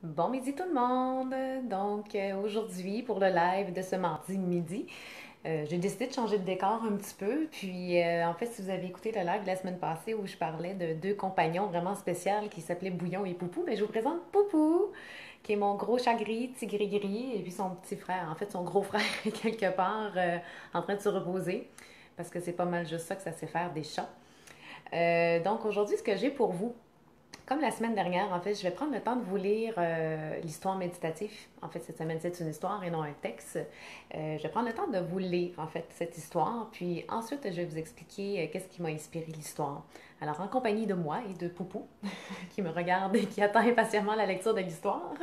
Bon midi tout le monde! Donc aujourd'hui, pour le live de ce mardi midi, j'ai décidé de changer de décor un petit peu. Puis en fait, si vous avez écouté le live de la semaine passée où je parlais de deux compagnons vraiment spéciaux qui s'appelaient Bouillon et Poupou, ben, je vous présente Poupou, qui est mon gros chat gris, petit gris-gris, et puis son petit frère, en fait son gros frère est quelque part en train de se reposer, parce que c'est pas mal juste ça que ça sait faire des chats. Donc aujourd'hui, ce que j'ai pour vous, comme la semaine dernière, en fait, je vais prendre le temps de vous lire l'histoire méditative. En fait, cette semaine, c'est une histoire et non un texte. Je vais prendre le temps de vous lire, en fait, cette histoire. Puis ensuite, je vais vous expliquer qu'est-ce qui m'a inspiré l'histoire. Alors, en compagnie de moi et de Poupou, qui me regarde et qui attend impatiemment la lecture de l'histoire.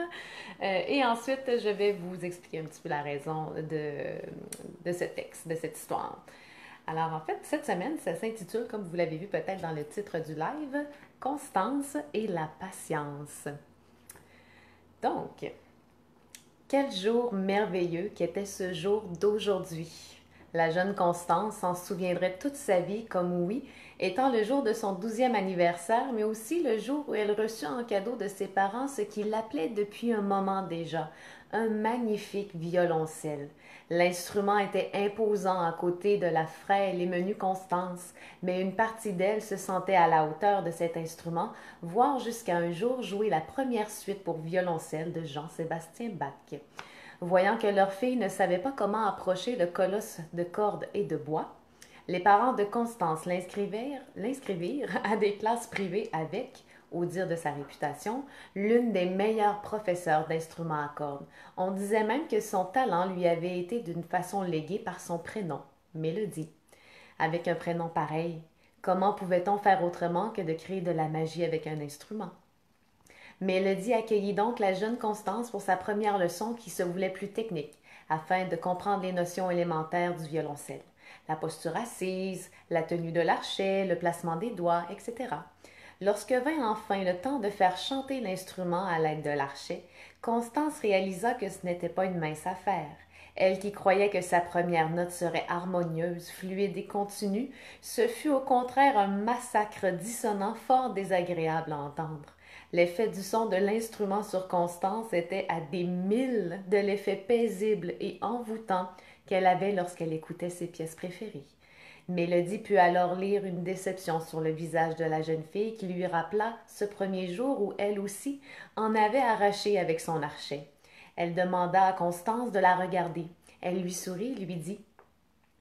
Et ensuite, je vais vous expliquer un petit peu la raison de ce texte, de cette histoire. Alors en fait, cette semaine, ça s'intitule, comme vous l'avez vu peut-être dans le titre du live, Constance et la patience. Donc, quel jour merveilleux qu'était ce jour d'aujourd'hui. La jeune Constance s'en souviendrait toute sa vie comme oui, étant le jour de son 12e anniversaire, mais aussi le jour où elle reçut en cadeau de ses parents ce qui l'appelait depuis un moment déjà, un magnifique violoncelle. L'instrument était imposant à côté de la frêle et menue Constance, mais une partie d'elle se sentait à la hauteur de cet instrument, voire jusqu'à un jour jouer la première suite pour violoncelle de Jean-Sébastien Bach. Voyant que leur fille ne savait pas comment approcher le colosse de cordes et de bois, les parents de Constance l'inscrivirent à des classes privées avec, au dire de sa réputation, l'une des meilleures professeurs d'instruments à cordes. On disait même que son talent lui avait été d'une façon légué par son prénom, Mélodie. Avec un prénom pareil, comment pouvait-on faire autrement que de créer de la magie avec un instrument? Mélodie accueillit donc la jeune Constance pour sa première leçon qui se voulait plus technique, afin de comprendre les notions élémentaires du violoncelle. La posture assise, la tenue de l'archet, le placement des doigts, etc. Lorsque vint enfin le temps de faire chanter l'instrument à l'aide de l'archet, Constance réalisa que ce n'était pas une mince affaire. Elle qui croyait que sa première note serait harmonieuse, fluide et continue, ce fut au contraire un massacre dissonant fort désagréable à entendre. L'effet du son de l'instrument sur Constance était à des milles de l'effet paisible et envoûtant qu'elle avait lorsqu'elle écoutait ses pièces préférées. Mélodie put alors lire une déception sur le visage de la jeune fille qui lui rappela ce premier jour où elle aussi en avait arraché avec son archet. Elle demanda à Constance de la regarder. Elle lui sourit et lui dit: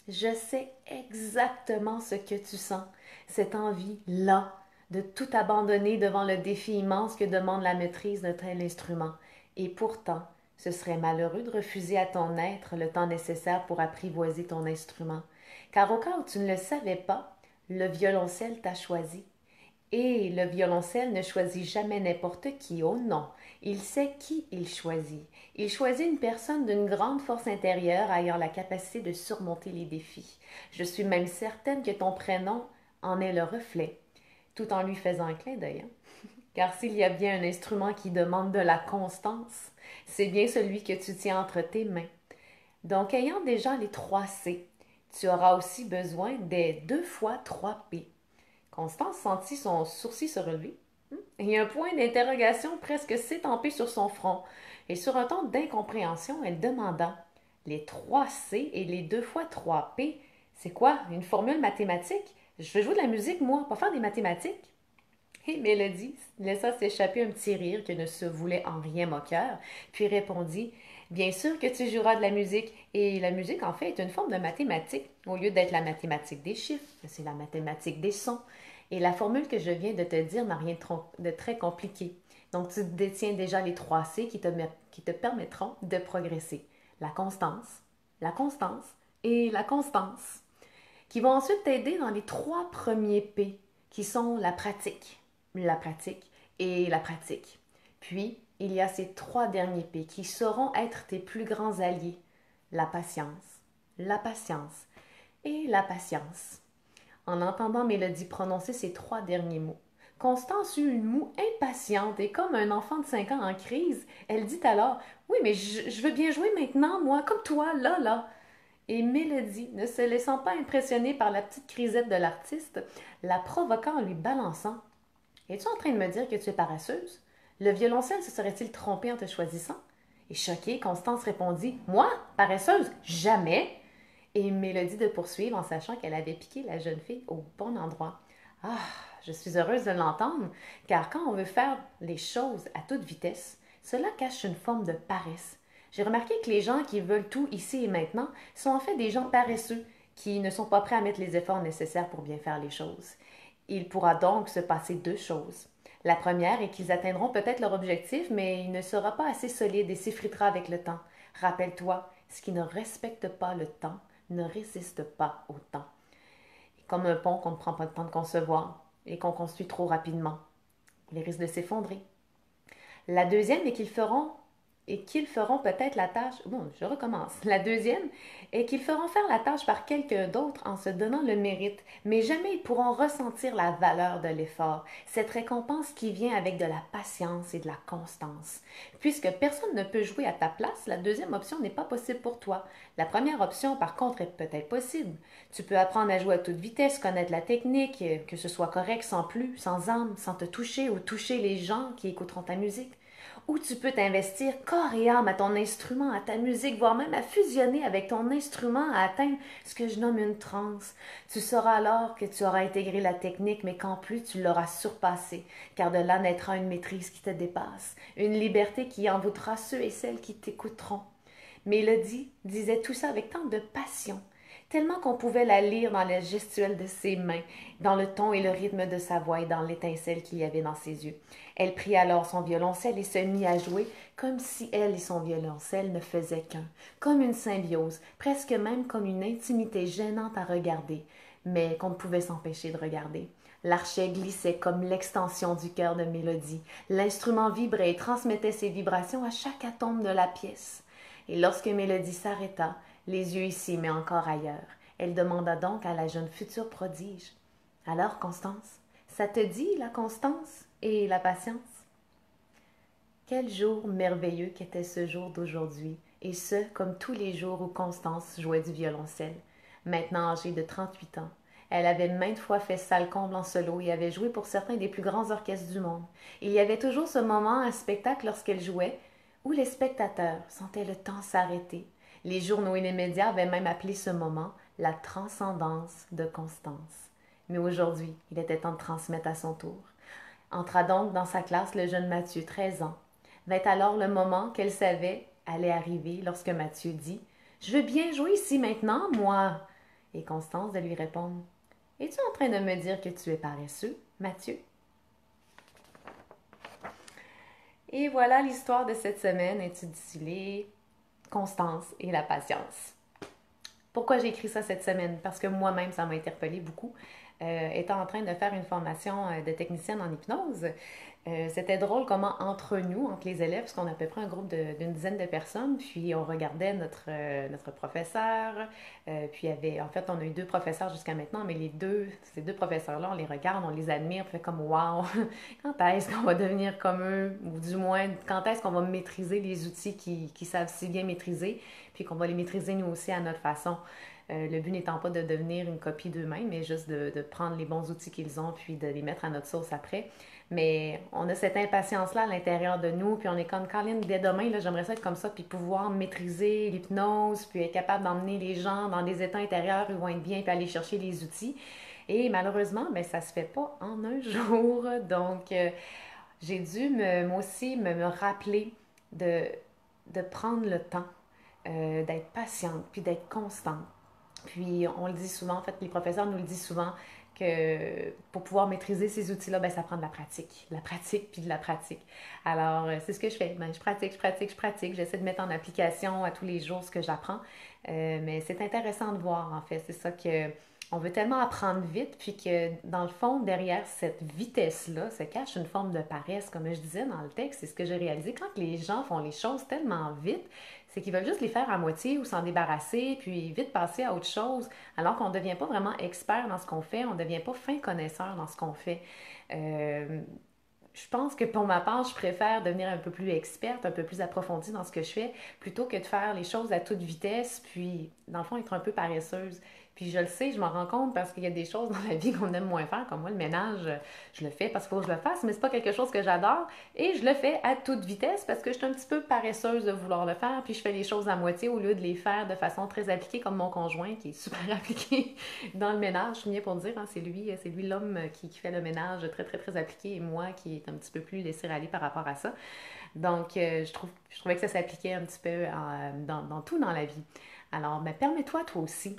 Je sais exactement ce que tu sens, cette envie-là de tout abandonner devant le défi immense que demande la maîtrise de tel instrument. Et pourtant, ce serait malheureux de refuser à ton être le temps nécessaire pour apprivoiser ton instrument. Car au cas où tu ne le savais pas, le violoncelle t'a choisi. Et le violoncelle ne choisit jamais n'importe qui, oh non. Il sait qui il choisit. Il choisit une personne d'une grande force intérieure ayant la capacité de surmonter les défis. Je suis même certaine que ton prénom en est le reflet, tout en lui faisant un clin d'œil. Car s'il y a bien un instrument qui demande de la constance, c'est bien celui que tu tiens entre tes mains. Donc, ayant déjà les 3 C, tu auras aussi besoin des 2 fois 3 P. Constance sentit son sourcil se relever et un point d'interrogation presque s'étamper sur son front. Et sur un ton d'incompréhension, elle demanda: Les 3 C et les 2 fois 3 P, c'est quoi? Une formule mathématique? Je veux jouer de la musique, moi, pas faire des mathématiques. Et Mélodie laissa s'échapper un petit rire qui ne se voulait en rien moqueur, puis répondit: Bien sûr que tu joueras de la musique, et la musique en fait est une forme de mathématique. Au lieu d'être la mathématique des chiffres, c'est la mathématique des sons. Et la formule que je viens de te dire n'a rien de très compliqué. Donc tu détiens déjà les 3 C qui te permettront de progresser. La constance et la constance, qui vont ensuite t'aider dans les 3 premiers P, qui sont la pratique et la pratique. Puis, il y a ces 3 derniers P qui sauront être tes plus grands alliés: la patience et la patience. En entendant Mélodie prononcer ces 3 derniers mots, Constance eut une moue impatiente et comme un enfant de 5 ans en crise, elle dit alors: Oui, mais je veux bien jouer maintenant, moi, comme toi, là, là. Et Mélodie, ne se laissant pas impressionner par la petite crisette de l'artiste, la provoqua en lui balançant: Es-tu en train de me dire que tu es paresseuse? Le violoncelle se serait-il trompé en te choisissant? Et choquée, Constance répondit: Moi, paresseuse, jamais! Et Mélodie de poursuivre en sachant qu'elle avait piqué la jeune fille au bon endroit. Ah, je suis heureuse de l'entendre, car quand on veut faire les choses à toute vitesse, cela cache une forme de paresse. J'ai remarqué que les gens qui veulent tout ici et maintenant sont en fait des gens paresseux, qui ne sont pas prêts à mettre les efforts nécessaires pour bien faire les choses. Il pourra donc se passer deux choses. La première est qu'ils atteindront peut-être leur objectif, mais il ne sera pas assez solide et s'effritera avec le temps. Rappelle-toi, ce qui ne respecte pas le temps ne résiste pas au temps. Comme un pont qu'on ne prend pas le temps de concevoir et qu'on construit trop rapidement. Il risque de s'effondrer. La deuxième est qu'ils feront peut-être la tâche. Bon, je recommence. La deuxième est qu'ils feront faire la tâche par quelqu'un d'autre en se donnant le mérite, mais jamais ils pourront ressentir la valeur de l'effort, cette récompense qui vient avec de la patience et de la constance. Puisque personne ne peut jouer à ta place, la deuxième option n'est pas possible pour toi. La première option, par contre, est peut-être possible. Tu peux apprendre à jouer à toute vitesse, connaître la technique, que ce soit correct sans plus, sans âme, sans te toucher ou toucher les gens qui écouteront ta musique. Ou tu peux t'investir corps et âme à ton instrument, à ta musique, voire même à fusionner avec ton instrument, à atteindre ce que je nomme une transe. Tu sauras alors que tu auras intégré la technique, mais qu'en plus tu l'auras surpassée, car de là naîtra une maîtrise qui te dépasse, une liberté qui envoûtera ceux et celles qui t'écouteront. Mélodie disait tout ça avec tant de passion, tellement qu'on pouvait la lire dans la gestuelle de ses mains, dans le ton et le rythme de sa voix et dans l'étincelle qu'il y avait dans ses yeux. Elle prit alors son violoncelle et se mit à jouer comme si elle et son violoncelle ne faisaient qu'un, comme une symbiose, presque même comme une intimité gênante à regarder, mais qu'on ne pouvait s'empêcher de regarder. L'archet glissait comme l'extension du cœur de Mélodie. L'instrument vibrait et transmettait ses vibrations à chaque atome de la pièce. Et lorsque Mélodie s'arrêta, les yeux ici mais encore ailleurs, elle demanda donc à la jeune future prodige: Alors, Constance, ça te dit la constance et la patience? Quel jour merveilleux qu'était ce jour d'aujourd'hui, et ce, comme tous les jours où Constance jouait du violoncelle. Maintenant âgée de 38 ans, elle avait maintes fois fait salle comble en solo et avait joué pour certains des plus grands orchestres du monde. Il y avait toujours ce moment à spectacle lorsqu'elle jouait, où les spectateurs sentaient le temps s'arrêter. Les journaux et les médias avaient même appelé ce moment la transcendance de Constance. Mais aujourd'hui, il était temps de transmettre à son tour. Entra donc dans sa classe le jeune Mathieu, 13 ans. Vint alors le moment qu'elle savait allait arriver lorsque Mathieu dit: Je veux bien jouer ici maintenant, moi. Et Constance de lui répondre: Es-tu en train de me dire que tu es paresseux, Mathieu? Et voilà l'histoire de cette semaine intitulée Constance et la patience. Pourquoi j'ai écrit ça cette semaine? Parce que moi-même, ça m'a interpellée beaucoup. Étant en train de faire une formation de technicienne en hypnose, c'était drôle comment entre nous, entre les élèves, parce qu'on a à peu près un groupe d'une dizaine de personnes, puis on regardait notre professeur, puis il y avait, en fait, on a eu deux professeurs jusqu'à maintenant, mais ces deux professeurs-là, on les regarde, on les admire, on fait comme wow, quand est-ce qu'on va devenir comme eux, ou du moins, quand est-ce qu'on va maîtriser les outils qui savent si bien maîtriser, puis qu'on va les maîtriser nous aussi à notre façon. Le but n'étant pas de devenir une copie d'eux-mêmes, mais juste de prendre les bons outils qu'ils ont, puis de les mettre à notre sauce après. Mais on a cette impatience-là à l'intérieur de nous, puis on est comme Caroline, dès demain, là, j'aimerais ça être comme ça, puis pouvoir maîtriser l'hypnose, puis être capable d'emmener les gens dans des états intérieurs où ils vont être bien, puis aller chercher les outils. Et malheureusement, ben, ça se fait pas en un jour. Donc, j'ai dû moi aussi me rappeler de, de prendre le temps, d'être patiente, puis d'être constante. Puis on le dit souvent, en fait, les professeurs nous le disent souvent, que pour pouvoir maîtriser ces outils-là, ben, ça prend de la pratique, puis de la pratique. Alors, c'est ce que je fais. Ben, je pratique, je pratique, je pratique. J'essaie de mettre en application à tous les jours ce que j'apprends. Mais c'est intéressant de voir, en fait. C'est ça que on veut tellement apprendre vite, puis que dans le fond, derrière cette vitesse-là, se cache une forme de paresse, comme je disais dans le texte. C'est ce que j'ai réalisé quand les gens font les choses tellement vite, c'est qu'ils veulent juste les faire à moitié ou s'en débarrasser, puis vite passer à autre chose, alors qu'on ne devient pas vraiment expert dans ce qu'on fait, on ne devient pas fin connaisseur dans ce qu'on fait. Euh, je pense que pour ma part, je préfère devenir un peu plus experte, un peu plus approfondie dans ce que je fais, plutôt que de faire les choses à toute vitesse, puis dans le fond être un peu paresseuse. Puis je le sais, je m'en rends compte parce qu'il y a des choses dans la vie qu'on aime moins faire, comme moi le ménage, je le fais parce qu'il faut que je le fasse, mais c'est pas quelque chose que j'adore et je le fais à toute vitesse parce que je suis un petit peu paresseuse de vouloir le faire, puis je fais les choses à moitié au lieu de les faire de façon très appliquée comme mon conjoint qui est super appliqué dans le ménage. Je suis bien pour dire, hein, c'est lui l'homme qui fait le ménage très très très appliqué et moi qui est un petit peu plus laissé aller par rapport à ça. Donc je trouvais que ça s'appliquait un petit peu dans tout dans la vie. Alors, ben, permets-toi toi aussi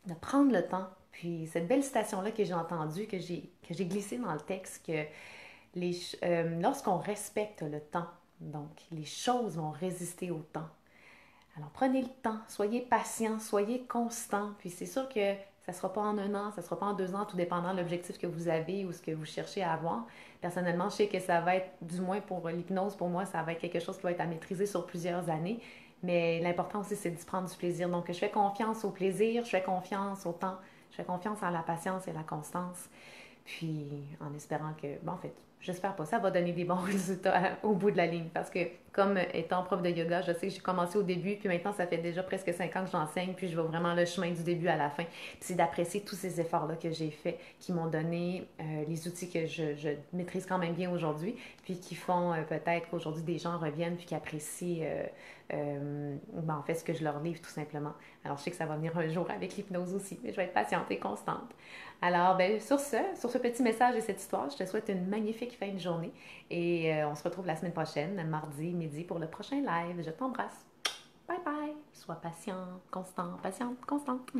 de prendre le temps. Puis cette belle citation-là que j'ai entendue, que j'ai glissée dans le texte, que lorsqu'on respecte le temps, donc les choses vont résister au temps. Alors prenez le temps, soyez patient, soyez constant. Puis c'est sûr que ça ne sera pas en un an, ça ne sera pas en 2 ans, tout dépendant de l'objectif que vous avez ou ce que vous cherchez à avoir. Personnellement, je sais que ça va être, du moins pour l'hypnose, pour moi, ça va être quelque chose qui va être à maîtriser sur plusieurs années. Mais l'important aussi, c'est de prendre du plaisir. Donc, je fais confiance au plaisir, je fais confiance au temps, je fais confiance à la patience et la constance. Puis, en espérant que, bon, en fait, j'espère pas, ça va donner des bons résultats au bout de la ligne. Parce que, comme étant prof de yoga, je sais que j'ai commencé au début, puis maintenant, ça fait déjà presque 5 ans que j'enseigne, puis je vais vraiment le chemin du début à la fin. Puis, c'est d'apprécier tous ces efforts-là que j'ai faits, qui m'ont donné les outils que je maîtrise quand même bien aujourd'hui, puis qui font peut-être qu'aujourd'hui, des gens reviennent, puis qui apprécient, ben, en fait, ce que je leur livre, tout simplement. Alors, je sais que ça va venir un jour avec l'hypnose aussi, mais je vais être patiente et constante. Alors, ben, sur ce petit message et cette histoire, je te souhaite une magnifique fin de journée et on se retrouve la semaine prochaine, mardi midi, pour le prochain live. Je t'embrasse. Bye bye. Sois patient, constant, patiente, constante.